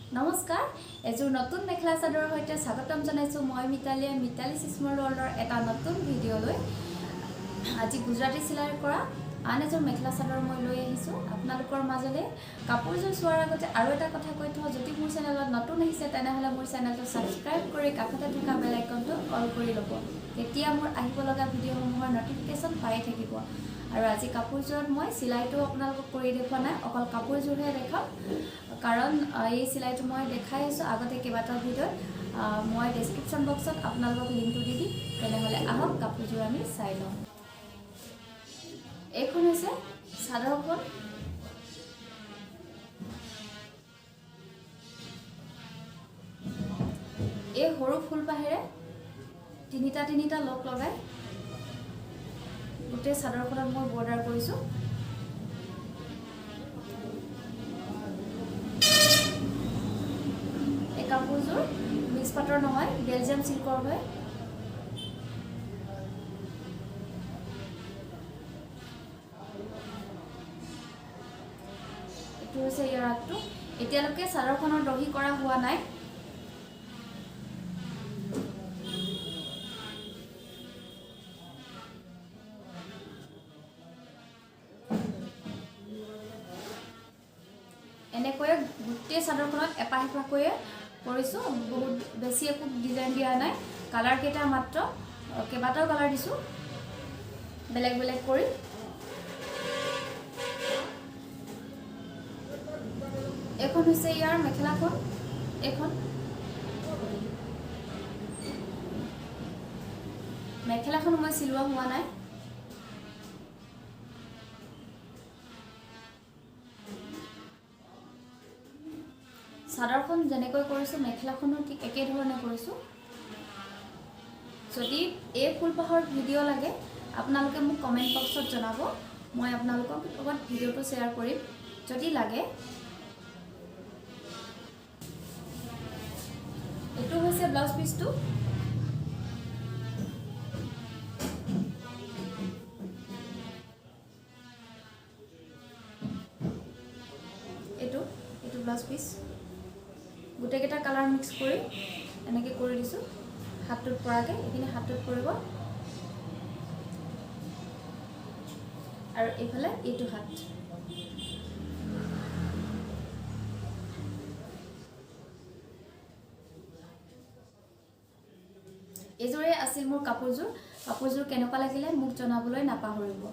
নমস্কাৰ এজোৰ নতুন মেখেলা চাদৰৰ সৈতে স্বাগতম জনাইছো মই মিতালীয়ে মিতালী চিস্মৰ ৱৰ্ল্ডৰ এটা নতুন ভিডিঅ'লৈ আজি গুজৰাটী চিলাই কৰা আন এজোৰ মেখেলা চাদৰ মই লৈ আহিছো আপোনালোকৰ মাজলৈ কাপোৰযোৰ চোৱাৰ আগতে আৰু এটা কথা কৈ থওঁ যদি মোৰ চেনেলত নতুন আহিছে তেনেহলে মোৰ চেনেলটো সাবস্ক্ৰাইব কৰি কাষতে থকা বেল আইকনটো অল কৰি ল'ব তেতিয়া মোৰ আহিব লগা ভিডিঅ'সমূহৰ নটিফিকেশ্যন পাই থাকিব আৰু আজি কাপোৰযোৰত মই চিলাইটো আপোনালোকক কৰি দেখুৱা নাই অকল কাপোৰযোৰহে দেখাম কাৰণ এই চিলাইটো মই দেখাই আছো আগতে কেইবাটাও ভিডিঅ'ত মই ডেসক্ৰিপচন বক্সত আপোনালোকক লিংকটো দি দিম তেনেহলে আহক কাপোৰযোৰ আমি চাই লওঁ এইখন হৈছে চাদৰখন এই সৰু ফুলপাহেৰে তিনিটা লক লগাই গোটেই চাদৰখনত মই বৰ্ডাৰ কৰিছো এই কাপোৰযোৰ মিক্স পাটৰ নহয় বেলজিয়াম সিল্কৰ হয় এইটো হৈছে ইয়াৰ আগটো এতিয়ালৈকে চাদৰখনৰ দহি কৰা হোৱা নাই এনেকৈ গোটেই চাদৰখনত এপাহেপাকৈ কৰিছো বহুত বেছি একো ডিজাইন দিয়া নাই কালাৰ কেটা মাত্ৰ কেবাটাও কালাৰ দিছো বেলেগ বেলেগ কৰি এখন হৈছে ইয়াৰ মেখেলাখন এখন মেখেলাখন মই চিলোৱা হোৱা নাই চাদৰখন যেনেকৈ কৰিছো মেখেলাখনো ঠিক একে ধৰণে কৰিছো যদি এই ফুলপাহৰ ভিডিঅ' লাগে আপোনালোকে মোক কমেন্ট বক্সত জনাব মই আপোনালোকক লগত ভিডিঅ'টো শ্বেয়াৰ কৰিম যদি লাগে এটো হৈছে ব্লাউজ পিসটো এটো ব্লাউজ পিস গোটেইকেটা কালাৰ মিক্স কৰি এনেকৈ কৰি দিছো হাতটোত পৰাকে এখিনি হাতটোত পৰিব আৰু এইফালে এইটো হাত এজোৰে আছিল মোৰ কাপোৰযোৰ কেনেকুৱা লাগিলে মোক জনাবলৈ নাপাহৰিব